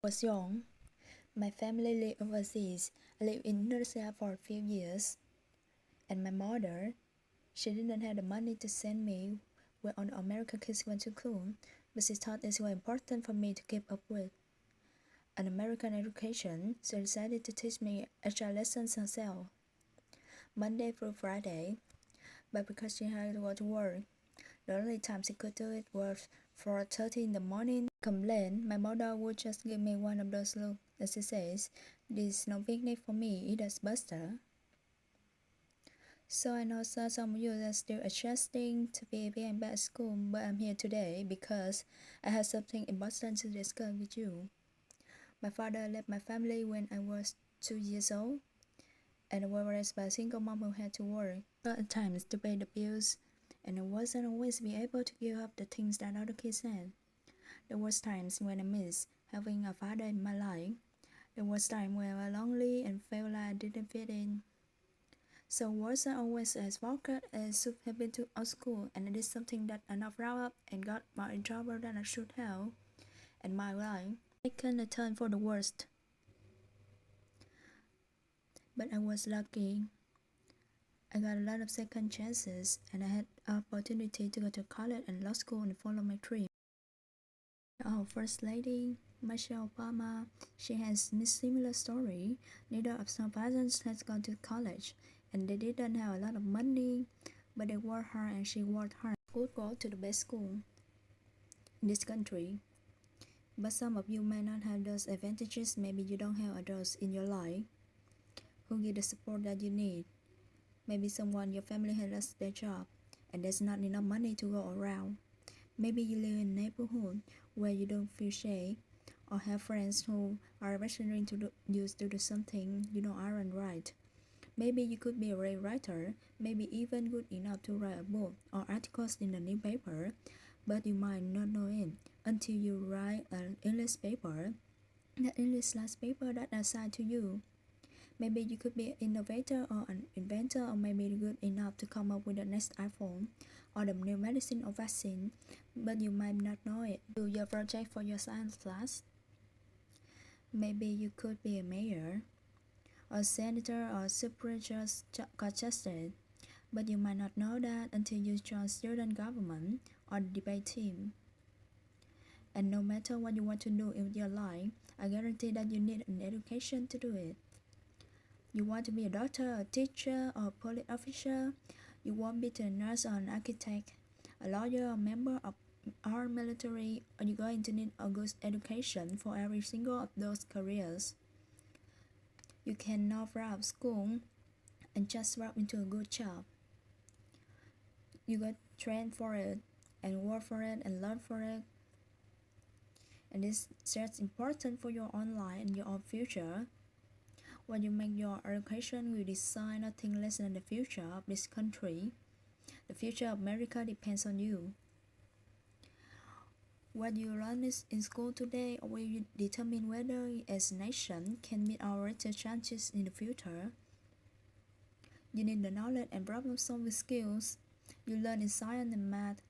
was young, my family lived overseas. I lived in Indonesia for a few years, and my mother, she didn't have the money to send me when all the American kids went to school, but she thought it was important for me to keep up with an American education, so decided to teach me extra lessons herself, Monday through Friday. But because she had to go to work, the only time she could do it was 4:30 in the morning. Complained, my mother would just give me one of those looks that she says, "This is no picnic for me, it is Buster." So I know some of you are still adjusting to being back at school, but I'm here today because I have something important to discuss with you. My father left my family when I was 2 years old, and I was raised by a single mom who had to work at times to pay the bills, and I wasn't always be able to give up the things that other kids had. There was times when I missed having a father in my life. There was times when I was lonely and felt like I didn't fit in. So wasn't always as focused as should have been to our school, and I did something that I not proud of and got more in trouble than I should have. And my life taken a turn for the worst. But I was lucky. I got a lot of second chances, and I had opportunity to go to college and law school and follow my dream. Our First Lady, Michelle Obama, she has a similar story. Neither of her parents has gone to college, and they didn't have a lot of money, but they worked hard and she worked hard. Could go to the best school in this country. But some of you may not have those advantages. Maybe you don't have adults in your life who give the support that you need. Maybe someone in your family has lost their job, and there's not enough money to go around. Maybe you live in a neighborhood where you don't feel safe, or have friends who are pressuring you to do something you know aren't right. Maybe you could be a great writer, maybe even good enough to write a book or articles in the newspaper, but you might not know it until you write an English paper, that English last paper that assigned to you. Maybe you could be an innovator or an inventor, or maybe good enough to come up with the next iPhone or the new medicine or vaccine, but you might not know it. Do your project for your science class. Maybe you could be a mayor, or senator, or Supreme Court justice, but you might not know that until you join student government or the debate team. And no matter what you want to do in your life, I guarantee that you need an education to do it. You want to be a doctor, a teacher, or a police officer. You want to be a nurse or an architect, a lawyer, or a member of our military, or you're going to need a good education for every single of those careers. You cannot drop school and just drop into a good job. You got trained for it and work for it and learn for it. And this is just important for your own life and your own future. When you make your education will decide nothing less than the future of this country. The future of America depends on you. What you learn in school today will determine whether we as a nation can meet our greater chances in the future. You need the knowledge and problem-solving skills you learn in science and math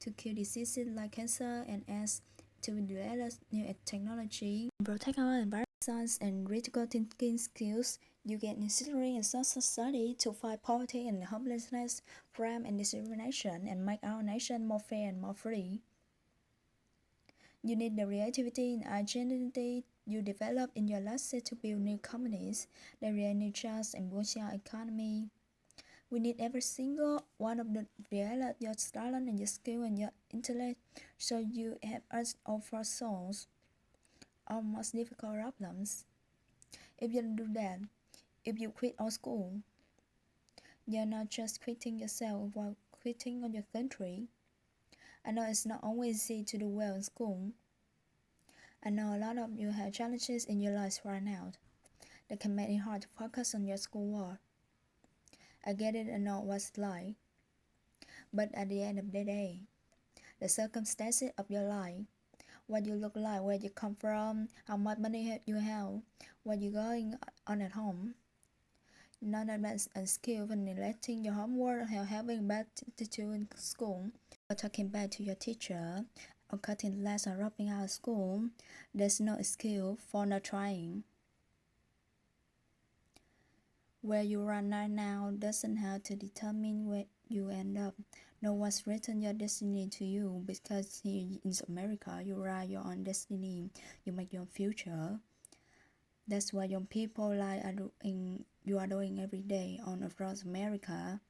to cure diseases like cancer and AIDS, to develop new technology, protect our environment. Science and critical thinking skills you get in history and social study to fight poverty and homelessness, crime and discrimination, and make our nation more fair and more free. You need the creativity and identity you develop in your lessons to build new companies that create new jobs and boost your economy. We need every single one of the develop your talent and your skill and your intellect so you have us over souls our most difficult problems. If you don't do that, if you quit our school, you're not just quitting yourself while quitting on your country. I know it's not always easy to do well in school. I know a lot of you have challenges in your lives right now that can make it hard to focus on your schoolwork. I get it, I know what's like. But at the end of the day, the circumstances of your life, what you look like, where you come from, how much money you have, what you're going on at home, none of that's a skill for neglecting your homework or having bad attitude in school, or talking back to your teacher, or cutting less or dropping out of school, there's no excuse for not trying. Where you are right now doesn't have to determine where you end up. No one's written your destiny to you because here in America you write your own destiny. You make your future. That's what young people you are doing every day on across America.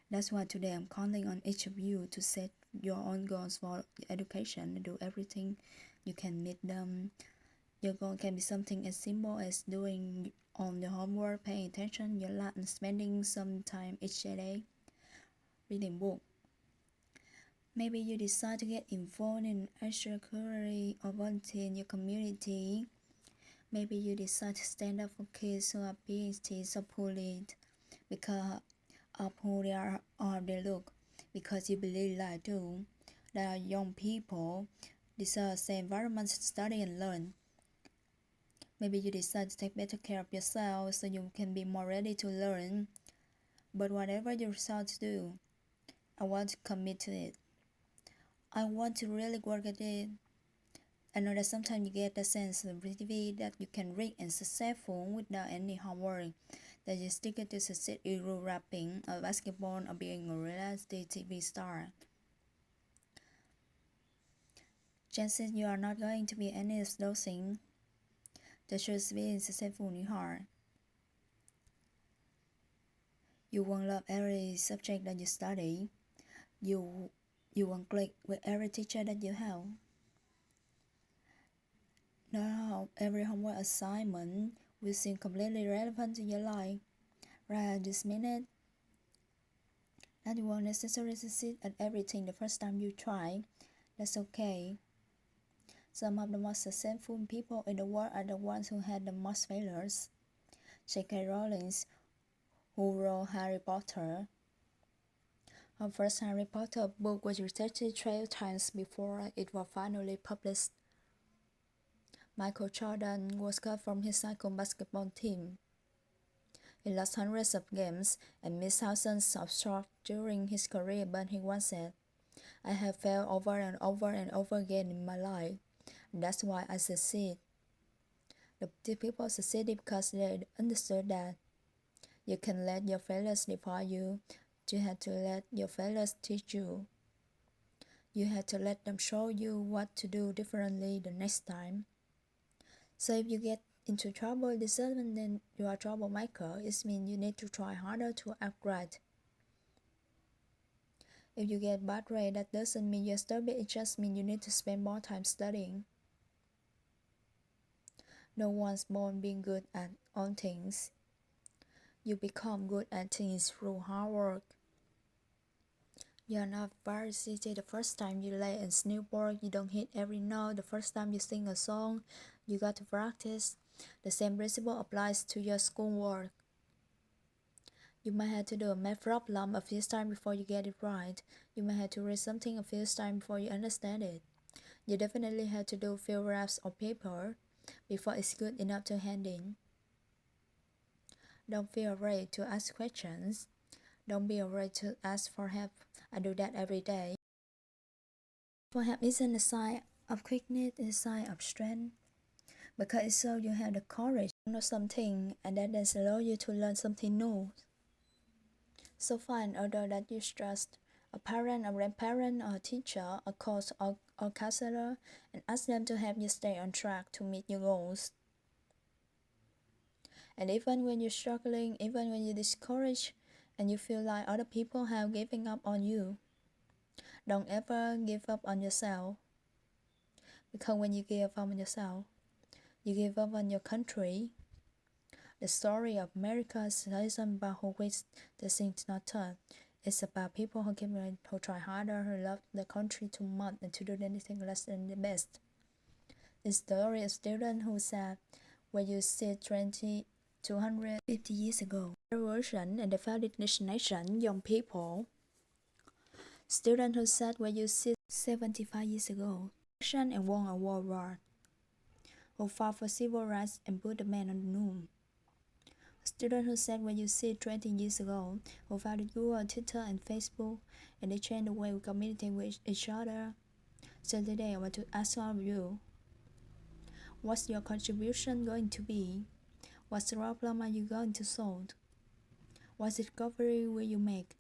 That's why today I'm counting on each of you to set your own goals for education and do everything you can meet them. Your goal can be something as simple as doing on your homework, paying attention, your life, and spending some time each day reading book. Maybe you decide to get involved in extracurricular or volunteer in your community. Maybe you decide to stand up for kids who are being teased or bullied because of who they are or they look, because you believe like too that young people deserve the same environment to study and learn. Maybe you decide to take better care of yourself so you can be more ready to learn. But whatever you decide to do, I want to commit to it. I want to really work at it. I know that sometimes you get the sense of relief that you can reach and successful without any hard work, that you stick to succeed either rapping or basketball or being a reality TV star. Chances you are not going to be any of those things. The truth is being successful is hard. You won't love every subject that you study. You won't click with every teacher that you have. Not every homework assignment will seem completely relevant to your life right at this minute. That you won't necessarily succeed at everything the first time you try. That's okay. Some of the most successful people in the world are the ones who had the most failures. J.K. Rowling, who wrote Harry Potter. Her first Harry Potter book was rejected 12 times before it was finally published. Michael Jordan was cut from his high school basketball team. He lost hundreds of games and missed thousands of shots during his career, but he once said, "I have failed over and over and over again in my life. That's why I succeed." The people succeeded because they understood that you can let your failures define you. You have to let your failures teach you. You have to let them show you what to do differently the next time. So if you get into trouble, this doesn't mean you are a troublemaker. It means you need to try harder to act right. If you get bad grade, that doesn't mean you're stupid. It just means you need to spend more time studying. No one's born being good at all things. You become good at things through hard work. You're not varsity the first time you lay in snowboard. You don't hit every note the first time you sing a song. You got to practice. The same principle applies to your schoolwork. You might have to do a math problem a few times before you get it right. You might have to read something a few times before you understand it. You definitely have to do a few wraps of paper before it's good enough to hand in. Don't feel afraid to ask questions. Don't be afraid to ask for help. I do that every day. For help isn't a sign of weakness, it's a sign of strength. Because it shows you have the courage to know something, and that then allows you to learn something new. So find other that you trust, a parent, a grandparent, or a teacher, a coach, or counselor, and ask them to help you stay on track to meet your goals. And even when you're struggling, even when you're discouraged, and you feel like other people have given up on you, don't ever give up on yourself. Because when you give up on yourself, you give up on your country. The story of America isn't about who waits the things not done. It's about people who try harder, who love the country too much and to do anything less than the best. The story of students who said, when you see 250 years ago, revolution and the founded this nation, young people. Students who said, when you see 75 years ago, action and won a world war, who fought for civil rights and put the man on the moon. Students who said, when you see 20 years ago, who founded Google, Twitter, and Facebook, and they changed the way we communicate with each other. So today I want to ask all of you, what's your contribution going to be? What problem are you going to solve? What discovery will you make?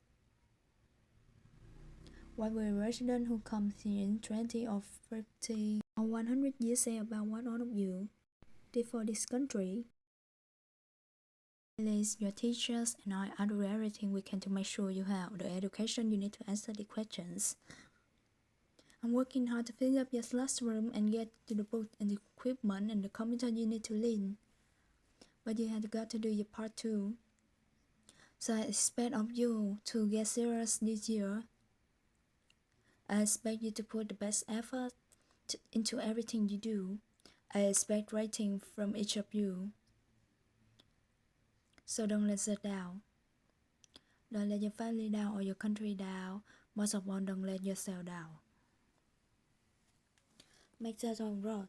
What will residents who come here in 20 or 50 or 100 years say about what all of you did for this country? Please, your teachers and I do everything we can to make sure you have the education you need to answer the questions. I'm working hard to fill up your classroom and get to the book and the equipment and the computer you need to learn. But you have got to do your part too. So I expect of you to get serious this year. I expect you to put the best effort into everything you do. I expect writing from each of you. So don't let yourself down. Don't let your family down or your country down. Most of all, don't let yourself down. Make that all right.